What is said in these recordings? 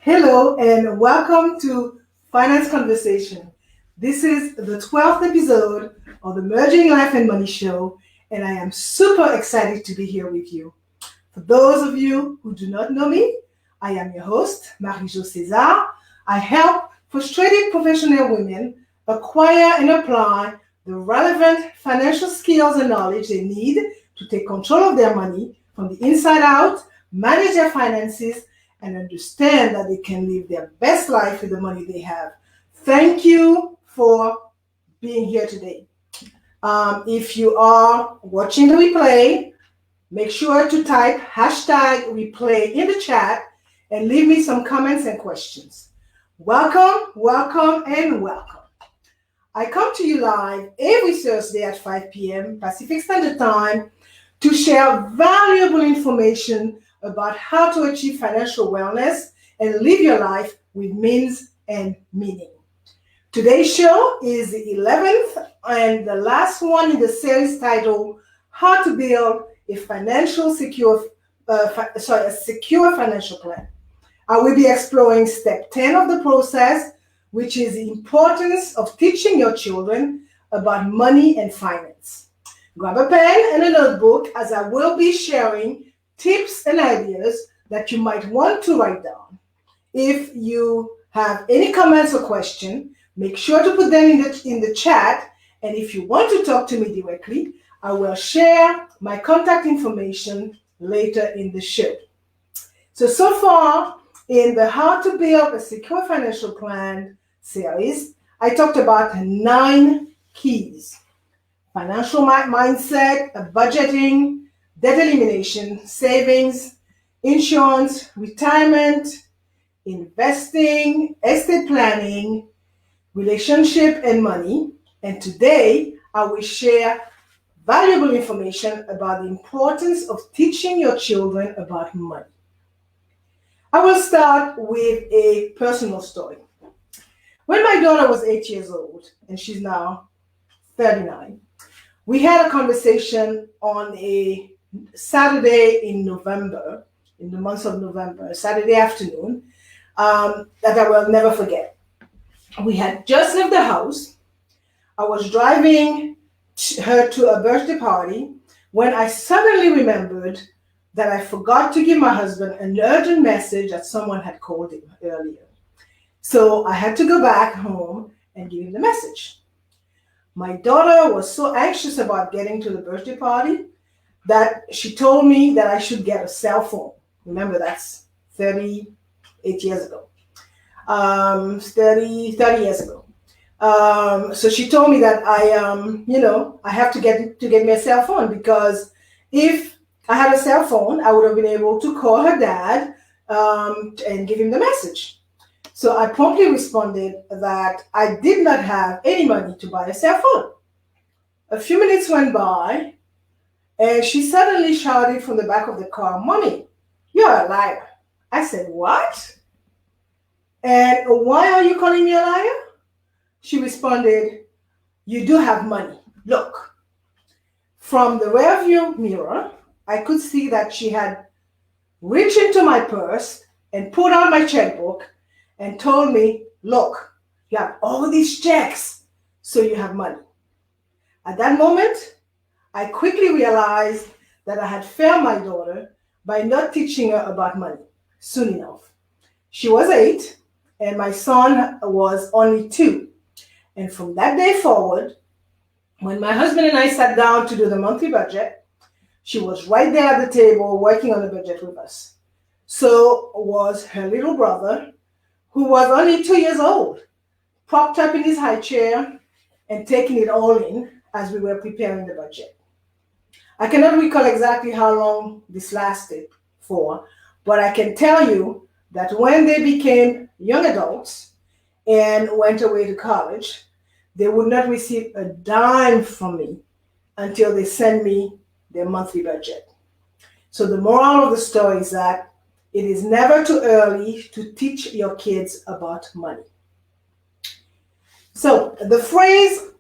Hello and welcome to Finance Conversation. This is the 12th episode of the Merging Life and Money Show, and I am super excited to be here with you. For those of you who do not know me, I am your host, Marie-Jo César. I help frustrated professional women acquire and apply the relevant financial skills and knowledge they need to take control of their money from the inside out, manage their finances, and understand that they can live their best life with the money they have. Thank you for being here today. If you are watching the replay, make sure to type hashtag replay in the chat and leave me some comments and questions. Welcome, welcome, and welcome. I come to you live every Thursday at 5 p.m. Pacific Standard Time to share valuable information about how to achieve financial wellness and live your life with means and meaning. Today's show is the 11th and the last one in the series titled How to Build a Secure Financial Plan. I will be exploring step 10 of the process, which is the importance of teaching your children about money and finance. Grab a pen and a notebook as I will be sharing tips and ideas that you might want to write down. If you have any comments or questions, make sure to put them in the chat. And if you want to talk to me directly, I will share my contact information later in the show. So far in the How to Build a Secure Financial Plan series, I talked about 9 keys: financial mindset, budgeting, debt elimination, savings, insurance, retirement, investing, estate planning, relationship, and money. And today, I will share valuable information about the importance of teaching your children about money. I will start with a personal story. When my daughter was 8 years old, and she's now 39, we had a conversation on a Saturday in November, in the month of November, a Saturday afternoon, that I will never forget. We had just left the house. I was driving her to a birthday party when I suddenly remembered that I forgot to give my husband an urgent message that someone had called him earlier. So I had to go back home and give him the message. My daughter was so anxious about getting to the birthday party that she told me that I should get a cell phone. Remember, that's 38 years ago. 30 years ago. So she told me that I have to get me a cell phone, because if I had a cell phone, I would have been able to call her dad and give him the message. So I promptly responded that I did not have any money to buy a cell phone. A few minutes went by, and she suddenly shouted from the back of the car, "Mommy, you're a liar." I said, "What? And why are you calling me a liar?" She responded, "You do have money. Look." From the rearview mirror, I could see that she had reached into my purse and pulled out my checkbook and told me, "Look, you have all these checks, so you have money." At that moment, I quickly realized that I had failed my daughter by not teaching her about money soon enough. She was 8, and my son was only 2. And from that day forward, when my husband and I sat down to do the monthly budget, she was right there at the table working on the budget with us. So was her little brother, who was only 2 years old, propped up in his high chair and taking it all in as we were preparing the budget. I cannot recall exactly how long this lasted for, but I can tell you that when they became young adults and went away to college, they would not receive a dime from me until they sent me their monthly budget. So the moral of the story is that it is never too early to teach your kids about money. So the phrase,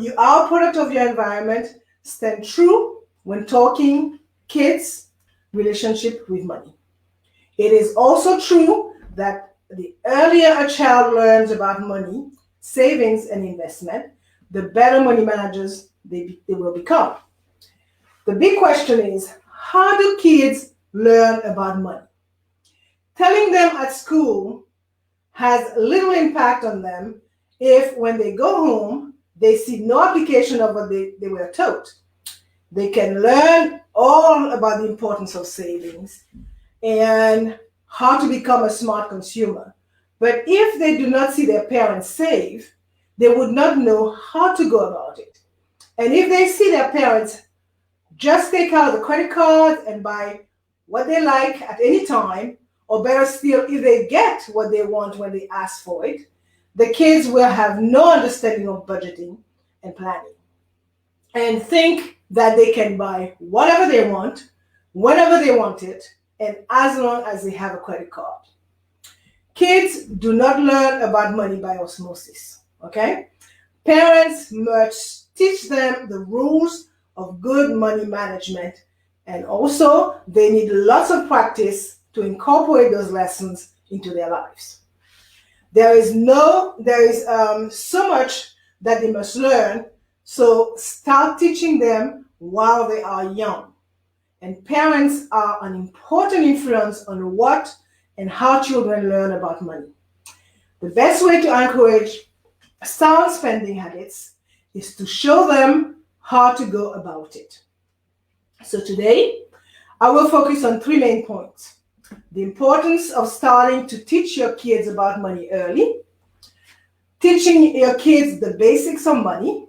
"you are a product of your environment," stands true when talking kids' relationship with money. It is also true that the earlier a child learns about money, savings, and investment, the better money managers they will become. The big question is, how do kids learn about money? Telling them at school has little impact on them if when they go home, they see no application of what they were taught. They can learn all about the importance of savings and how to become a smart consumer. But if they do not see their parents save, they would not know how to go about it. And if they see their parents just take out the credit card and buy what they like at any time, or better still, if they get what they want when they ask for it, the kids will have no understanding of budgeting and planning and think that they can buy whatever they want, whenever they want it, and as long as they have a credit card. Kids do not learn about money by osmosis, okay? Parents must teach them the rules of good money management, and also they need lots of practice to incorporate those lessons into their lives. There is so much that they must learn, so start teaching them while they are young. And parents are an important influence on what and how children learn about money. The best way to encourage sound spending habits is to show them how to go about it. So today, I will focus on 3 main points. The importance of starting to teach your kids about money early, teaching your kids the basics of money,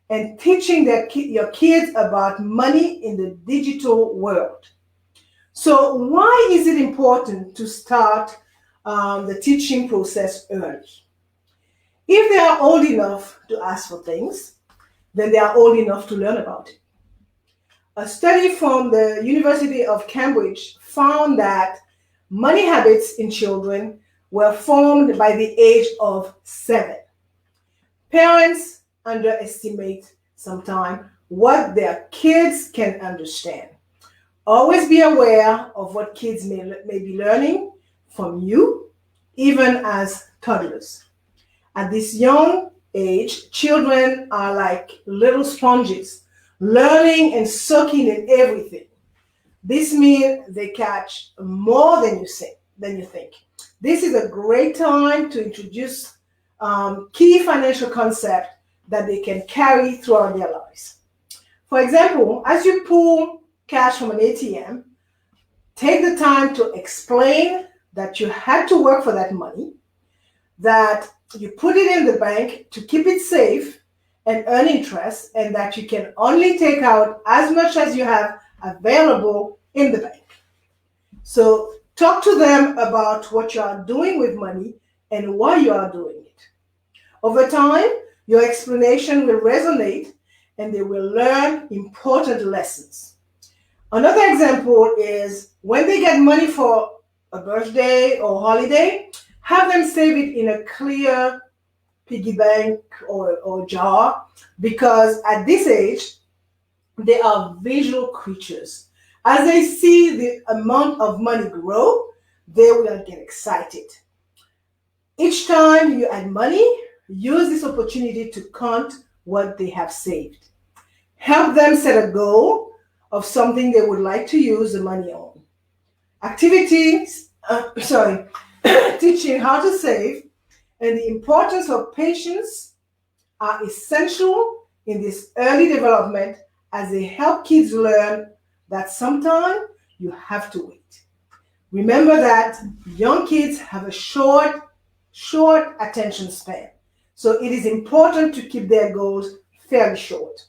and teaching your kids about money in the digital world. So why is it important to start the teaching process early? If they are old enough to ask for things, then they are old enough to learn about it. A study from the University of Cambridge found that money habits in children were formed by the age of 7. Parents underestimate sometimes what their kids can understand. Always be aware of what kids may be learning from you, even as toddlers. At this young age, children are like little sponges, learning and soaking in everything. This means they catch more than you think. This is a great time to introduce key financial concepts that they can carry throughout their lives. For example, as you pull cash from an ATM, take the time to explain that you had to work for that money, that you put it in the bank to keep it safe and earn interest, and that you can only take out as much as you have available in the bank. So talk to them about what you are doing with money and why you are doing it. Over time, your explanation will resonate and they will learn important lessons. Another example is when they get money for a birthday or holiday, have them save it in a clear piggy bank or jar, because at this age, they are visual creatures. As they see the amount of money grow, they will get excited. Each time you add money, use this opportunity to count what they have saved. Help them set a goal of something they would like to use the money on. Teaching how to save and the importance of patience are essential in this early development, as they help kids learn that sometimes you have to wait. Remember that young kids have a short attention span. So it is important to keep their goals fairly short.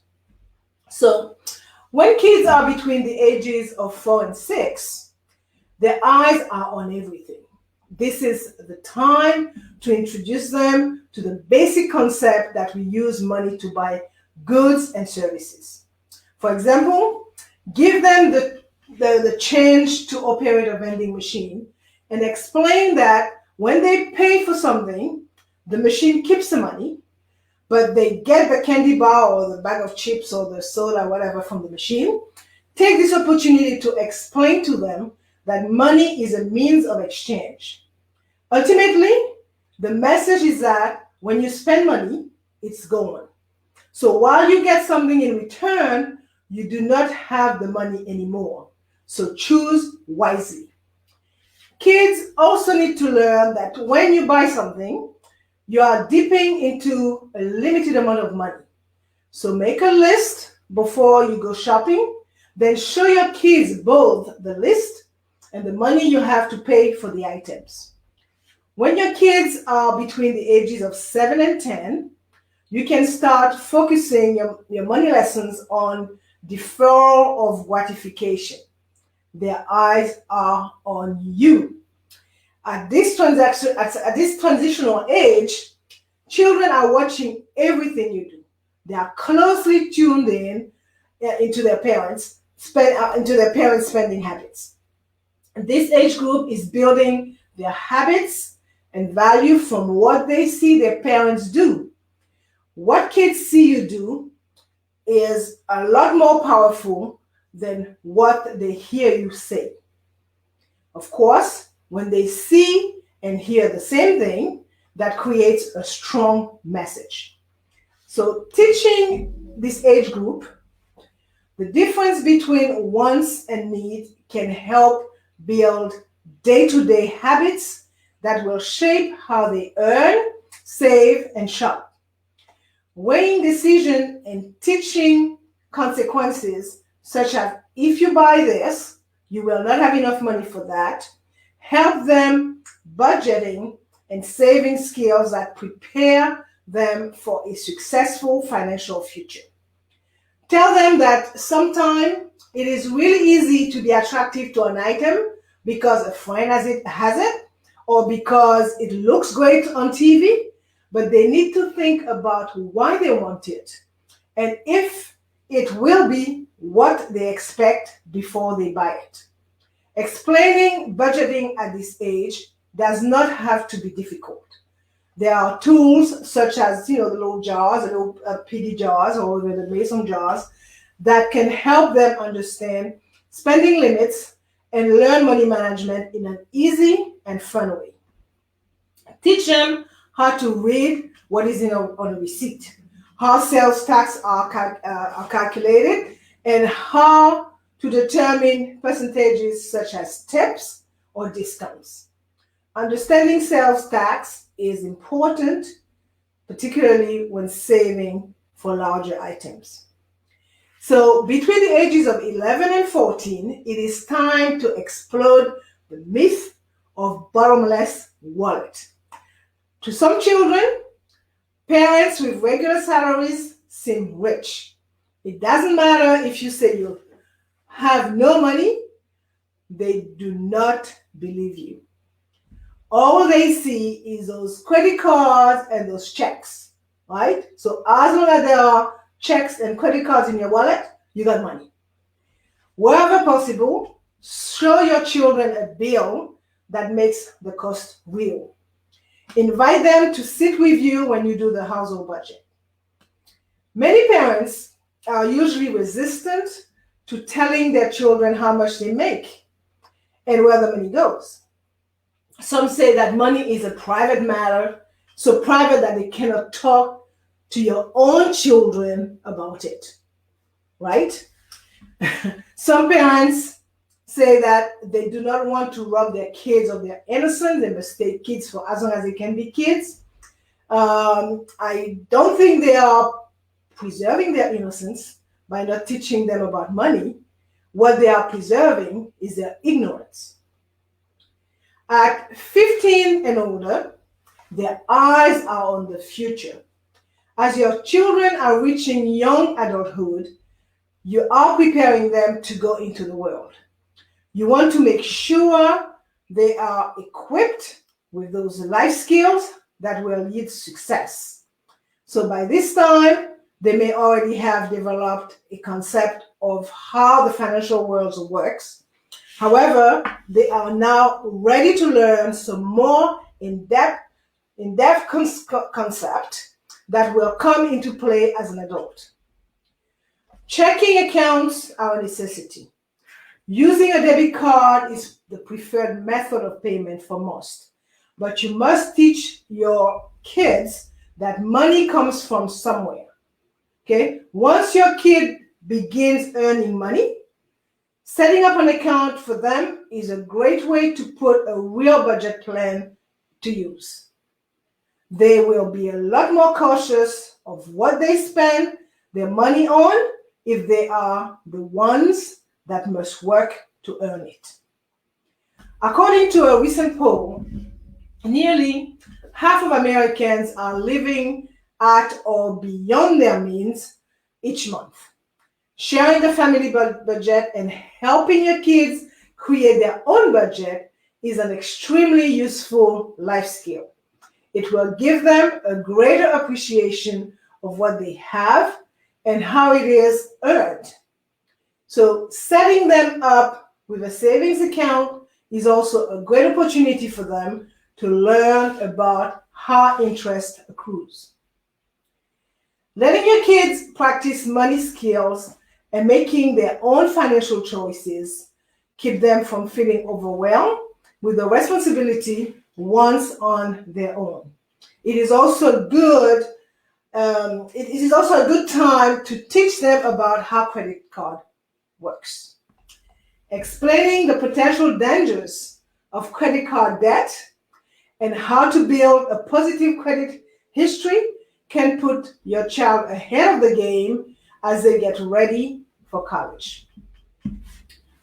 So when kids are between the ages of 4 and 6, their eyes are on everything. This is the time to introduce them to the basic concept that we use money to buy goods and services. For example, give them the change to operate a vending machine and explain that when they pay for something, the machine keeps the money, but they get the candy bar or the bag of chips or the soda, whatever, from the machine. Take this opportunity to explain to them that money is a means of exchange. Ultimately, the message is that when you spend money, it's gone. So while you get something in return, you do not have the money anymore. So choose wisely. Kids also need to learn that when you buy something, you are dipping into a limited amount of money. So make a list before you go shopping, then show your kids both the list and the money you have to pay for the items. When your kids are between the ages of 7 and 10, you can start focusing your money lessons on deferral of gratification. Their eyes are on you. At this transitional age, children are watching everything you do. They are closely tuned in into their parents' spending habits. This age group is building their habits and value from what they see their parents do. What kids see you do is a lot more powerful than what they hear you say. Of course, when they see and hear the same thing, that creates a strong message. So, teaching this age group the difference between wants and needs can help build day to day habits that will shape how they earn, save, and shop. Weighing decision and teaching consequences, such as if you buy this, you will not have enough money for that, help them budgeting and saving skills that prepare them for a successful financial future. Tell them that sometimes it is really easy to be attractive to an item because a friend has it, or because it looks great on TV, but they need to think about why they want it and if it will be what they expect before they buy it. Explaining budgeting at this age does not have to be difficult. There are tools such as the little jars, the little piggy jars, or the mason jars that can help them understand spending limits and learn money management in an easy and fun way. Teach them how to read what is on a receipt, how sales tax are calculated, and how to determine percentages such as tips or discounts. Understanding sales tax is important, particularly when saving for larger items. So between the ages of 11 and 14, it is time to explode the myth of bottomless wallet. To some children, parents with regular salaries seem rich. It doesn't matter if you say you have no money, they do not believe you. All they see is those credit cards and those checks, right? So as long as there are checks and credit cards in your wallet, you got money. Wherever possible, show your children a bill that makes the cost real. Invite them to sit with you when you do the household budget. Many parents are usually resistant to telling their children how much they make and where the money goes. Some say that money is a private matter, so private that they cannot talk to your own children about it, right? Some parents say that they do not want to rob their kids of their innocence. They must stay kids for as long as they can be kids. I don't think they are preserving their innocence by not teaching them about money. What they are preserving is their ignorance. At 15 and older, their eyes are on the future. As your children are reaching young adulthood, you are preparing them to go into the world. You want to make sure they are equipped with those life skills that will lead to success. So by this time, they may already have developed a concept of how the financial world works. However, they are now ready to learn some more in-depth concept that will come into play as an adult. Checking accounts are a necessity. Using a debit card is the preferred method of payment for most. but you must teach your kids that money comes from somewhere. Okay? Once your kid begins earning money, setting up an account for them is a great way to put a real budget plan to use. They will be a lot more cautious of what they spend their money on if they are the ones that must work to earn it. According to a recent poll, nearly half of Americans are living at or beyond their means each month. Sharing the family budget and helping your kids create their own budget is an extremely useful life skill. It will give them a greater appreciation of what they have and how it is earned. So setting them up with a savings account is also a great opportunity for them to learn about how interest accrues. Letting your kids practice money skills and making their own financial choices keep them from feeling overwhelmed with the responsibility once on their own. It is also good. It is also a good time to teach them about how credit card works. Explaining the potential dangers of credit card debt and how to build a positive credit history can put your child ahead of the game as they get ready for college.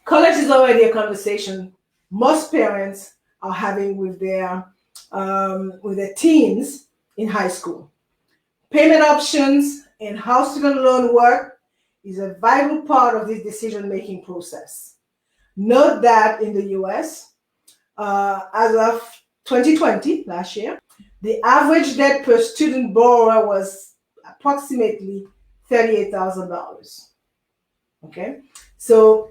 College is already a conversation most parents are having with their teens in high school. Payment options and how student loan work is a vital part of this decision-making process. Note that in the US, as of 2020, last year, the average debt per student borrower was approximately $38,000. Okay, so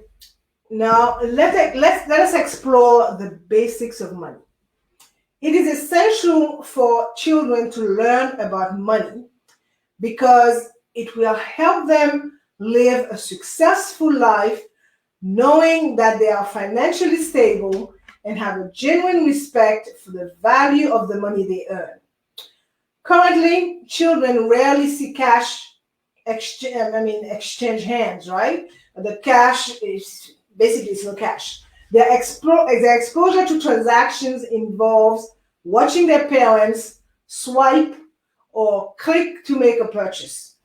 now let us explore the basics of money. It is essential for children to learn about money because it will help them live a successful life knowing that they are financially stable and have a genuine respect for the value of the money they earn. Currently, children rarely see cash exchange hands, right? The cash is basically it's no cash. Their exposure to transactions involves watching their parents swipe or click to make a purchase.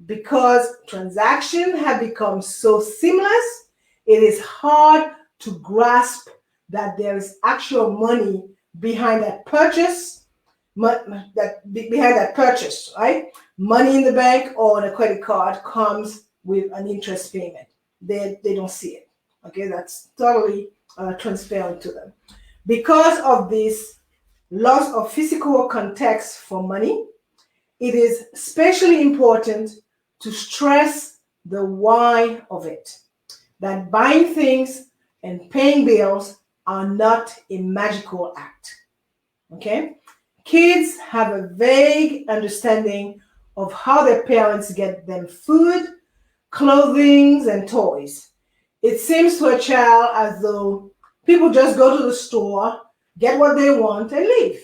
Because transactions have become so seamless, it is hard to grasp that there is actual money behind that purchase, right? Money in the bank or on a credit card comes with an interest payment. They don't see it. Okay, that's totally transparent to them. Because of this loss of physical context for money, it is especially important to stress the why of it. That buying things and paying bills are not a magical act. Okay? Kids have a vague understanding of how their parents get them food, clothing, and toys. It seems to a child as though people just go to the store, get what they want, and leave.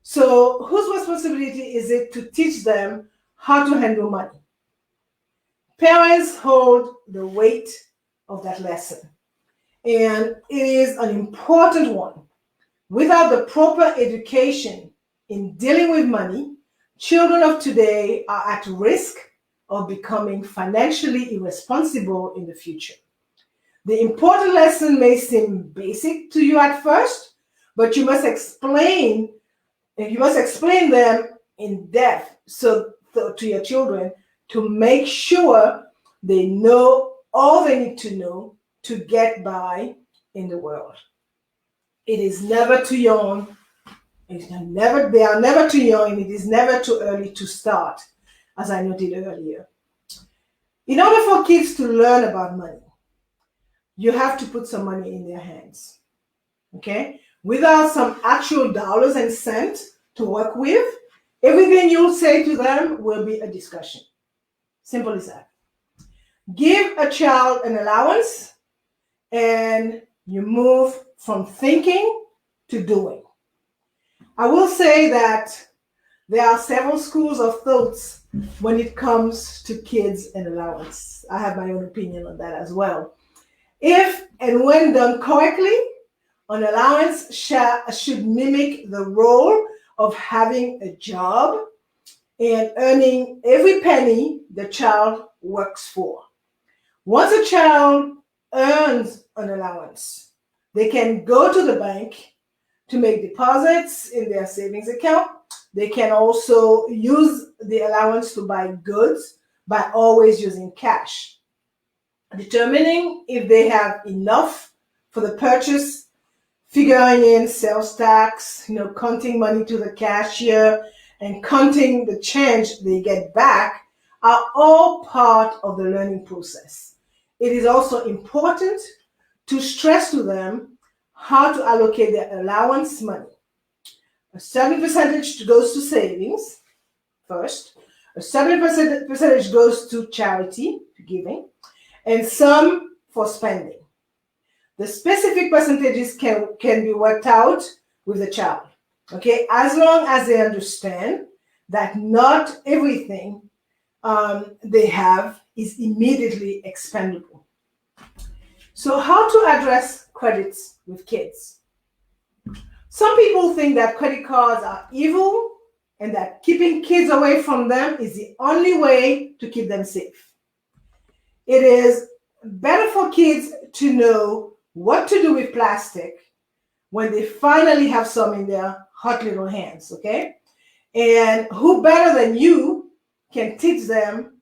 So whose responsibility is it to teach them how to handle money? Parents hold the weight of that lesson, and it is an important one. Without the proper education in dealing with money, children of today are at risk of becoming financially irresponsible in the future. The important lesson may seem basic to you at first, but you must explain them in depth to your children to make sure they know all they need to know to get by in the world. It is never too young. They are never too young, and it is never too early to start, as I noted earlier. In order for kids to learn about money, you have to put some money in their hands. Okay? Without some actual dollars and cents to work with, everything you'll say to them will be a discussion. Simple as that. Give a child an allowance, and you move from thinking to doing. I will say that there are several schools of thoughts when it comes to kids and allowance. I have my own opinion on that as well. If and when done correctly, an allowance should mimic the role of having a job and earning every penny the child works for. Once a child earns an allowance, they can go to the bank to make deposits in their savings account. They can also use the allowance to buy goods by always using cash. Determining if they have enough for the purchase, figuring in sales tax, counting money to the cashier, and counting the change they get back are all part of the learning process. It is also important to stress to them how to allocate their allowance money. A certain percentage goes to savings first, a certain percentage goes to charity, to giving, and some for spending. The specific percentages can be worked out with the child, okay, as long as they understand that not everything they have is immediately expendable. So how to address credits with kids? Some people think that credit cards are evil and that keeping kids away from them is the only way to keep them safe. It is better for kids to know what to do with plastic when they finally have some in their hot little hands, okay? And who better than you can teach them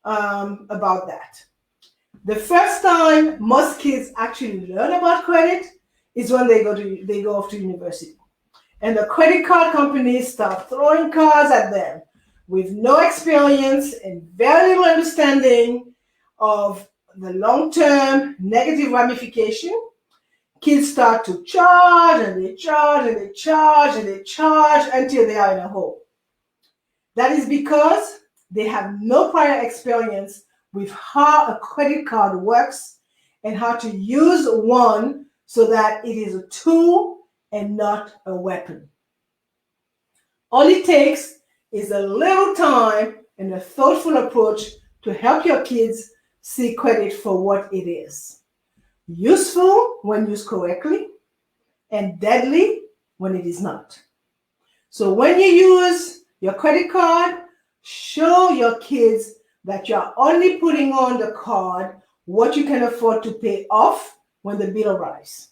about that? The first time most kids actually learn about credit is when they go off to university. And the credit card companies start throwing cards at them with no experience and very little understanding of the long-term negative ramification. Kids start to charge and they charge and they charge and they charge until they are in a hole. That is because they have no prior experience with how a credit card works and how to use one so that it is a tool and not a weapon. All it takes is a little time and a thoughtful approach to help your kids see credit for what it is. Useful when used correctly, and deadly when it is not. So when you use your credit card, show your kids that you're only putting on the card what you can afford to pay off when the bill arrives.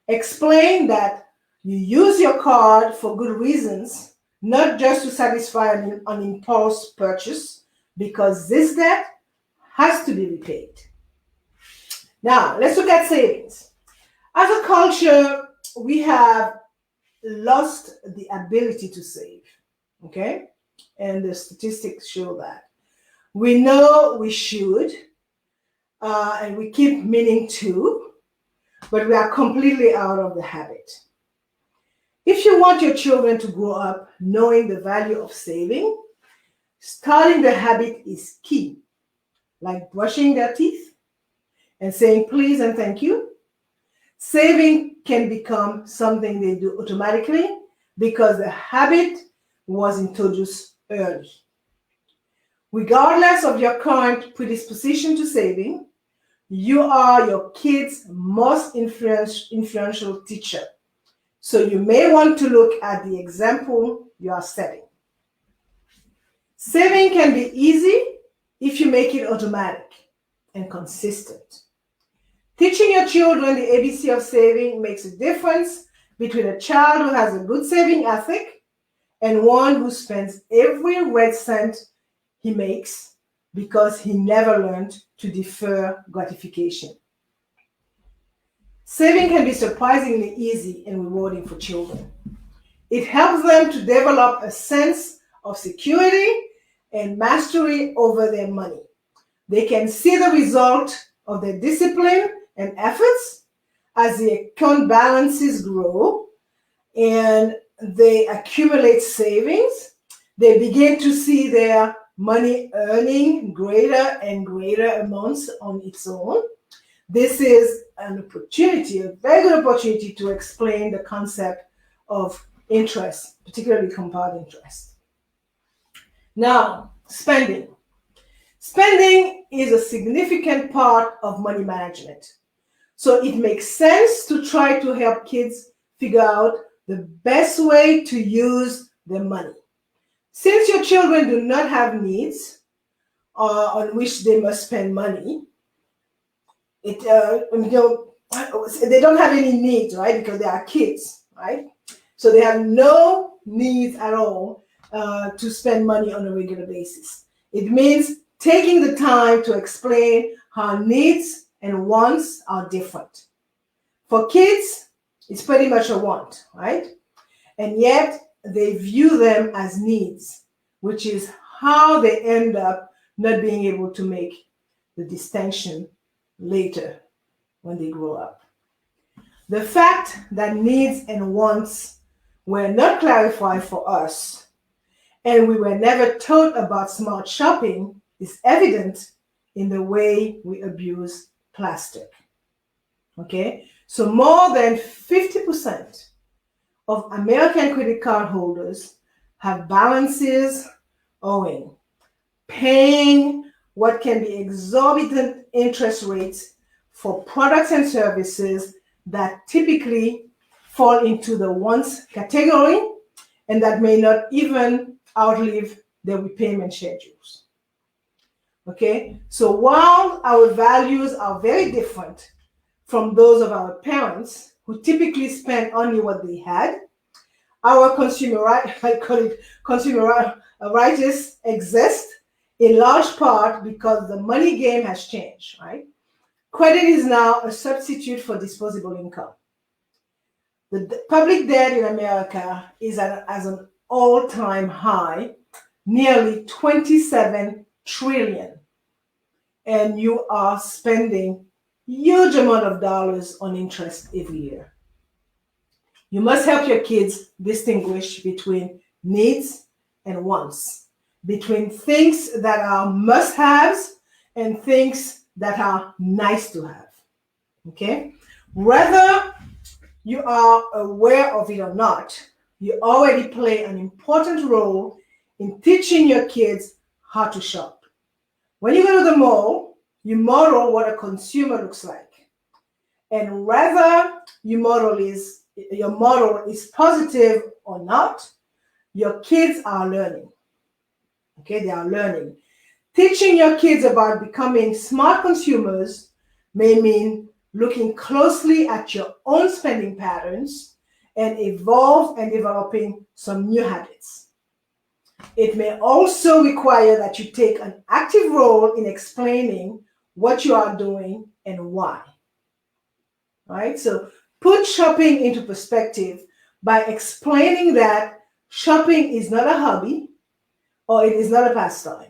Explain that you use your card for good reasons, not just to satisfy an impulse purchase, because this debt has to be repaid. Now, let's look at savings. As a culture, we have lost the ability to save, okay? And the statistics show that. We know we should, and we keep meaning to, but we are completely out of the habit. If you want your children to grow up knowing the value of saving, starting the habit is key, like brushing their teeth and saying please and thank you. Saving can become something they do automatically because the habit was introduced early. Regardless of your current predisposition to saving, you are your kid's most influential teacher. So you may want to look at the example you are setting. Saving can be easy if you make it automatic and consistent. Teaching your children the ABC of saving makes a difference between a child who has a good saving ethic and one who spends every red cent he makes because he never learned to defer gratification. Saving can be surprisingly easy and rewarding for children. It helps them to develop a sense of security and mastery over their money. They can see the result of their discipline and efforts as the account balances grow and they accumulate savings. They begin to see their money earning greater and greater amounts on its own. This is an opportunity, a very good opportunity to explain the concept of interest, particularly compound interest. Now, spending. Spending is a significant part of money management. So it makes sense to try to help kids figure out the best way to use their money. Since your children do not have needs on which they must spend money, they don't have any needs, right? Because they are kids, right? So they have no needs at all to spend money on a regular basis. It means taking the time to explain how needs and wants are different. For kids, it's pretty much a want, right? And yet they view them as needs, which is how they end up not being able to make the distinction later when they grow up. The fact that needs and wants were not clarified for us, and we were never taught about smart shopping, is evident in the way we abuse plastic. Okay, so more than 50% of American credit card holders have balances owing, paying what can be exorbitant interest rates for products and services that typically fall into the wants category and that may not even outlive their repayment schedules. Okay, so while our values are very different from those of our parents, who typically spent only what they had, our consumer rights exist in large part because the money game has changed, right? Credit is now a substitute for disposable income. The public debt in America is at an all-time high, nearly 27 trillion. And you are spending huge amount of dollars on interest every year. You must help your kids distinguish between needs and wants, between things that are must-haves and things that are nice to have. Okay? Whether you are aware of it or not, you already play an important role in teaching your kids how to shop. When you go to the mall, you model what a consumer looks like. And whether your model is positive or not, your kids are learning. Okay, they are learning. Teaching your kids about becoming smart consumers may mean looking closely at your own spending patterns and evolve and developing some new habits. It may also require that you take an active role in explaining what you are doing and why. Right? So put shopping into perspective by explaining that shopping is not a hobby or it is not a pastime.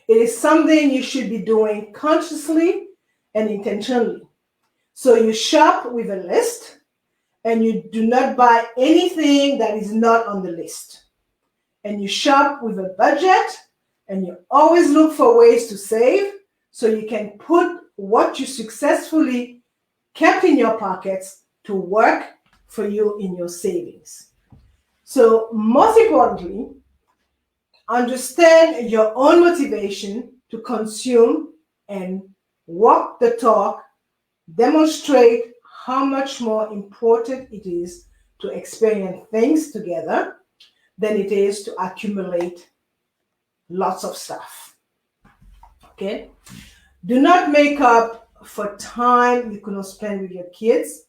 It is something you should be doing consciously and intentionally. So you shop with a list and you do not buy anything that is not on the list. And you shop with a budget and you always look for ways to save so you can put what you successfully kept in your pockets to work for you in your savings. So most importantly, understand your own motivation to consume and walk the talk. Demonstrate how much more important it is to experience things together than it is to accumulate lots of stuff. Okay? Do not make up for time you cannot spend with your kids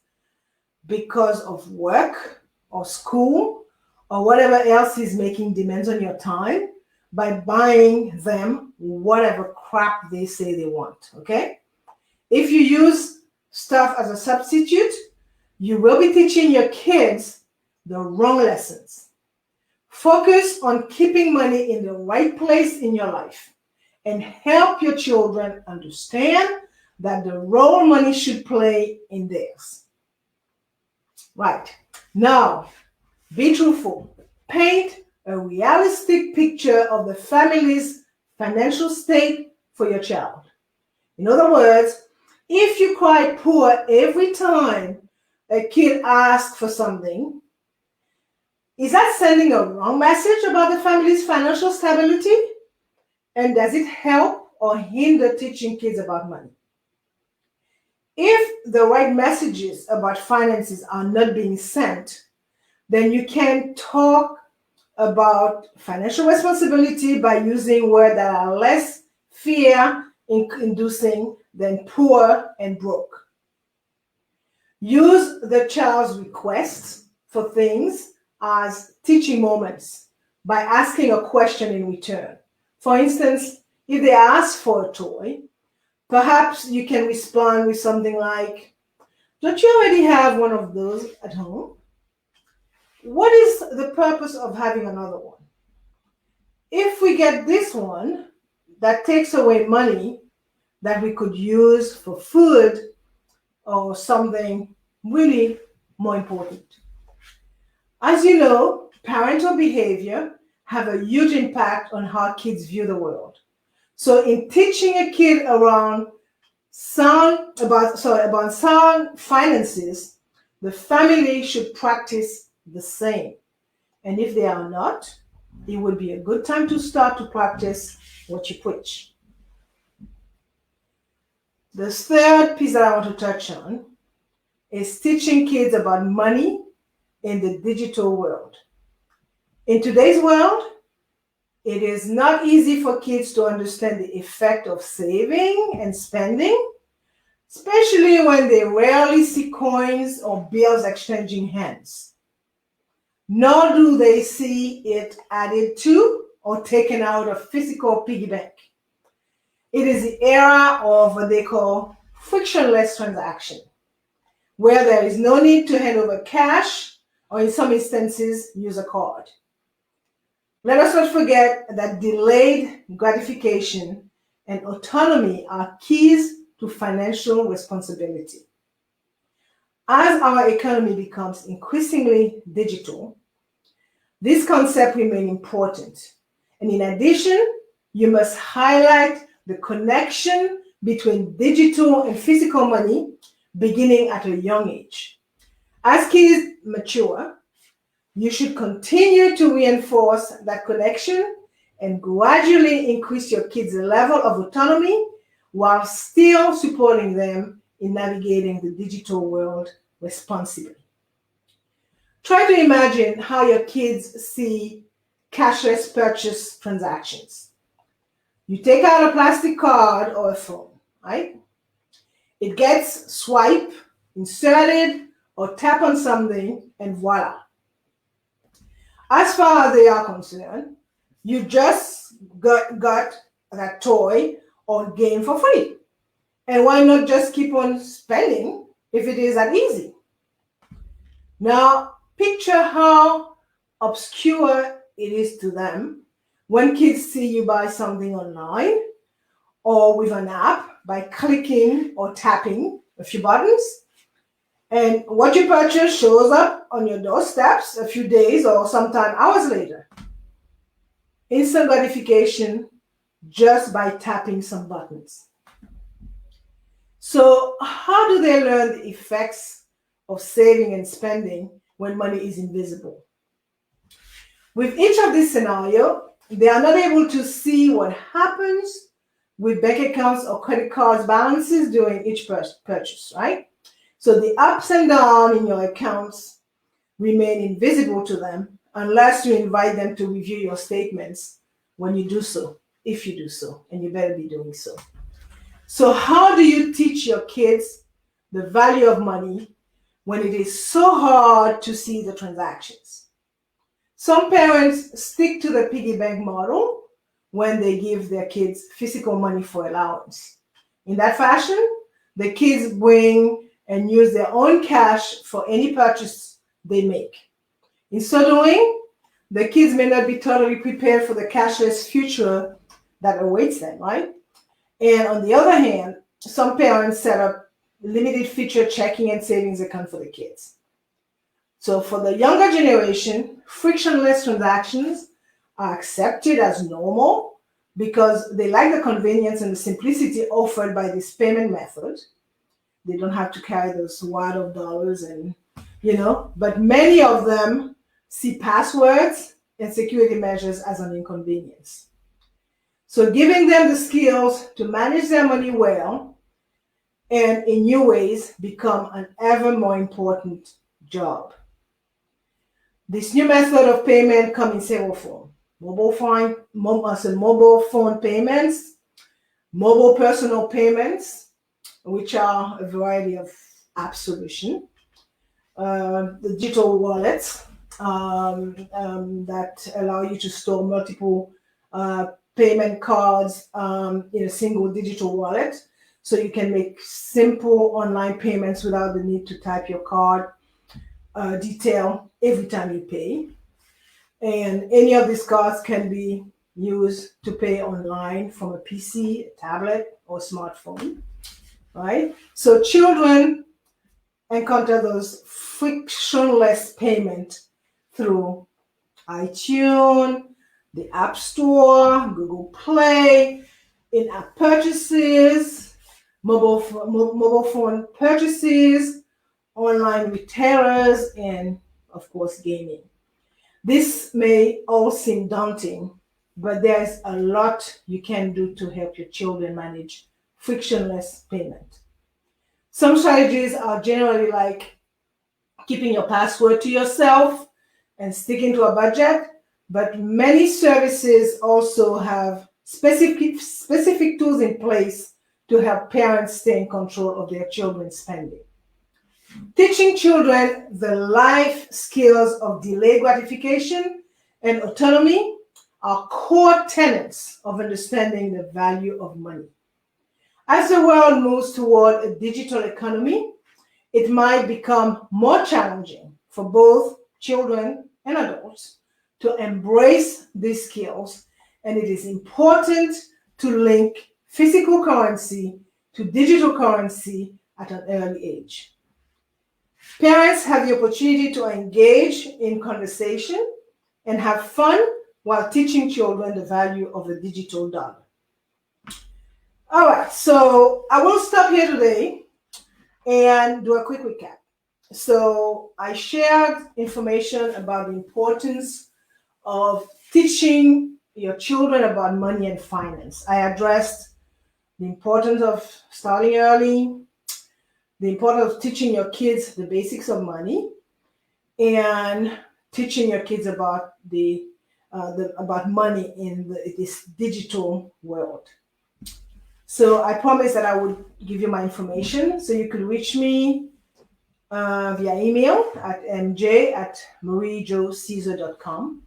because of work or school or whatever else is making demands on your time by buying them whatever crap they say they want. Okay? If you use stuff as a substitute, you will be teaching your kids the wrong lessons. Focus on keeping money in the right place in your life and help your children understand that the role money should play in theirs. Right. Now, be truthful. Paint a realistic picture of the family's financial state for your child. In other words, if you cry poor every time a kid asks for something, Is that sending a wrong message about the family's financial stability? And does it help or hinder teaching kids about money? If the right messages about finances are not being sent, then you can talk about financial responsibility by using words that are less fear inducing than poor and broke. Use the child's requests for things as teaching moments by asking a question in return. For instance, if they ask for a toy, perhaps you can respond with something like, "Don't you already have one of those at home? What is the purpose of having another one? If we get this one, that takes away money that we could use for food or something really more important." As you know, parental behavior have a huge impact on how kids view the world. So in teaching a kid about sound finances, the family should practice the same. And if they are not, it would be a good time to start to practice what you preach. The third piece that I want to touch on is teaching kids about money in the digital world. In today's world, it is not easy for kids to understand the effect of saving and spending, especially when they rarely see coins or bills exchanging hands. Nor do they see it added to or taken out of physical piggy bank. It is the era of what they call frictionless transaction, where there is no need to hand over cash or in some instances use a card. Let us not forget that delayed gratification and autonomy are keys to financial responsibility. As our economy becomes increasingly digital, this concept remains important. And in addition, you must highlight the connection between digital and physical money beginning at a young age. As kids mature, you should continue to reinforce that connection and gradually increase your kids' level of autonomy while still supporting them in navigating the digital world responsibly. Try to imagine how your kids see cashless purchase transactions. You take out a plastic card or a phone, right? It gets swiped, inserted, or tap on something, and voila. As far as they are concerned, you just got that toy or game for free. And why not just keep on spending if it is that easy? Now, picture how obscure it is to them when kids see you buy something online or with an app by clicking or tapping a few buttons, and what you purchase shows up on your doorsteps a few days or sometimes hours later. Instant gratification just by tapping some buttons. So how do they learn the effects of saving and spending when money is invisible? With each of these scenarios, they are not able to see what happens with bank accounts or credit cards balances during each purchase, right? So the ups and downs in your accounts remain invisible to them unless you invite them to review your statements when you do so, if you do so, and you better be doing so. So how do you teach your kids the value of money when it is so hard to see the transactions? Some parents stick to the piggy bank model when they give their kids physical money for allowance. In that fashion, the kids bring and use their own cash for any purchase they make. In so doing, the kids may not be totally prepared for the cashless future that awaits them, right? And on the other hand, some parents set up limited feature checking and savings account for the kids. So for the younger generation, frictionless transactions are accepted as normal because they like the convenience and the simplicity offered by this payment method. They don't have to carry those wad of dollars but many of them see passwords and security measures as an inconvenience. So giving them the skills to manage their money well and in new ways become an ever more important job. This new method of payment comes in several forms. Mobile phone payments, mobile personal payments, which are a variety of app solutions, the digital wallets that allow you to store multiple payment cards in a single digital wallet, so you can make simple online payments without the need to type your card detail every time you pay. And any of these cards can be used to pay online from a PC, a tablet, or smartphone, right? So children encounter those frictionless payment through iTunes, the App Store, Google Play, in-app purchases, mobile phone purchases, online retailers, and of course gaming. This may all seem daunting, but there's a lot you can do to help your children manage frictionless payment. Some strategies are generally like keeping your password to yourself and sticking to a budget, but many services also have specific tools in place to help parents stay in control of their children's spending. Teaching children the life skills of delayed gratification and autonomy are core tenets of understanding the value of money. As the world moves toward a digital economy, it might become more challenging for both children and adults to embrace these skills, and it is important to link physical currency to digital currency at an early age. Parents have the opportunity to engage in conversation and have fun while teaching children the value of a digital dollar. All right, so I will stop here today and do a quick recap. So I shared information about the importance of teaching your children about money and finance. I addressed the importance of starting early, the importance of teaching your kids the basics of money, and teaching your kids about about money in this digital world. So I promised that I would give you my information, so you could reach me via email at mj@mariejocesar.com,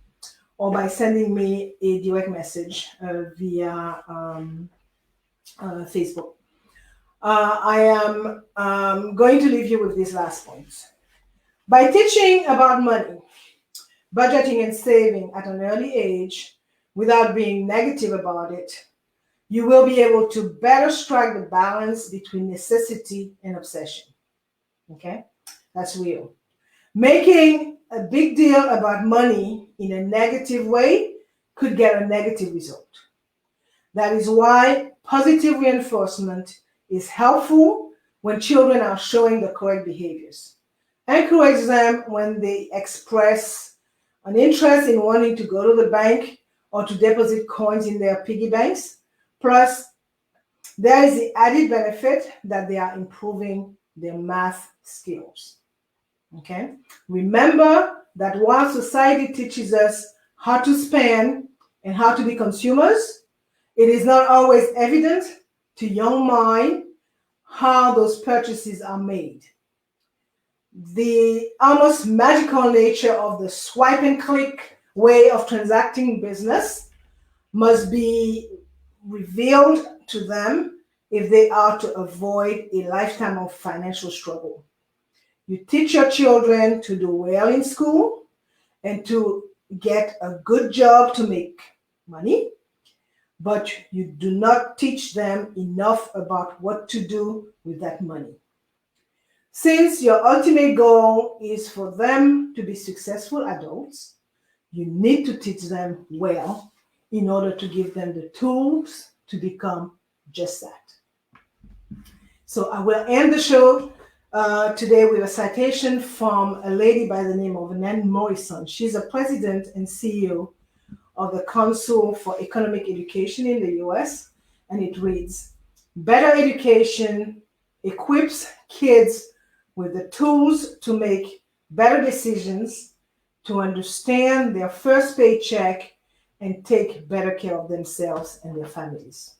or by sending me a direct message via Facebook. I am going to leave you with these last points. By teaching about money, budgeting, and saving at an early age without being negative about it, you will be able to better strike the balance between necessity and obsession. Okay? That's real. Making a big deal about money in a negative way could get a negative result. That is why positive reinforcement is helpful when children are showing the correct behaviors. Encourage them when they express an interest in wanting to go to the bank or to deposit coins in their piggy banks. Plus, there is the added benefit that they are improving their math skills. Okay? Remember that while society teaches us how to spend and how to be consumers, it is not always evident to young minds how those purchases are made. The almost magical nature of the swipe and click way of transacting business must be revealed to them if they are to avoid a lifetime of financial struggle. You teach your children to do well in school and to get a good job to make money, but you do not teach them enough about what to do with that money. Since your ultimate goal is for them to be successful adults, you need to teach them well in order to give them the tools to become just that. So I will end the show today with a citation from a lady by the name of Nan Morrison. She's a president and CEO of the Council for Economic Education in the US, and it reads, "Better education equips kids with the tools to make better decisions, to understand their first paycheck, and take better care of themselves and their families."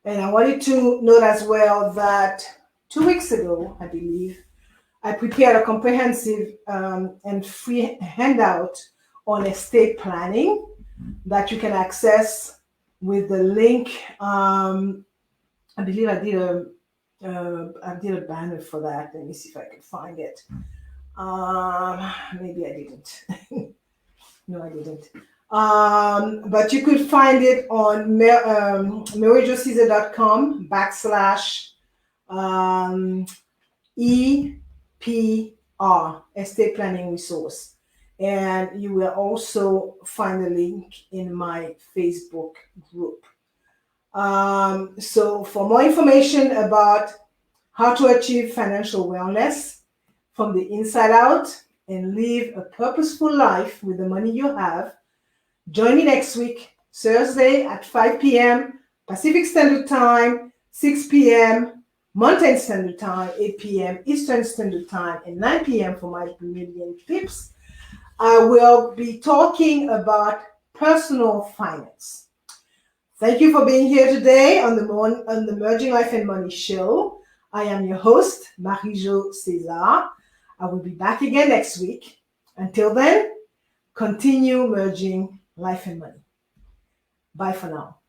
And I wanted to note as well that 2 weeks ago, I believe, I prepared a comprehensive and free handout on estate planning that you can access with the link. I believe I did a banner for that. Let me see if I can find it. Maybe I didn't. No, I didn't. But you could find it on EPR, Estate Planning Resource. And you will also find the link in my Facebook group. So for more information about how to achieve financial wellness from the inside out and live a purposeful life with the money you have, join me next week, Thursday at 5 p.m. Pacific Standard Time, 6 p.m. Mountain Standard Time, 8 p.m. Eastern Standard Time, and 9 p.m. for my million tips. I will be talking about personal finance. Thank you for being here today on the Merging Life and Money show. I am your host, Marie-Jo César. I will be back again next week. Until then, continue merging life and money. Bye for now.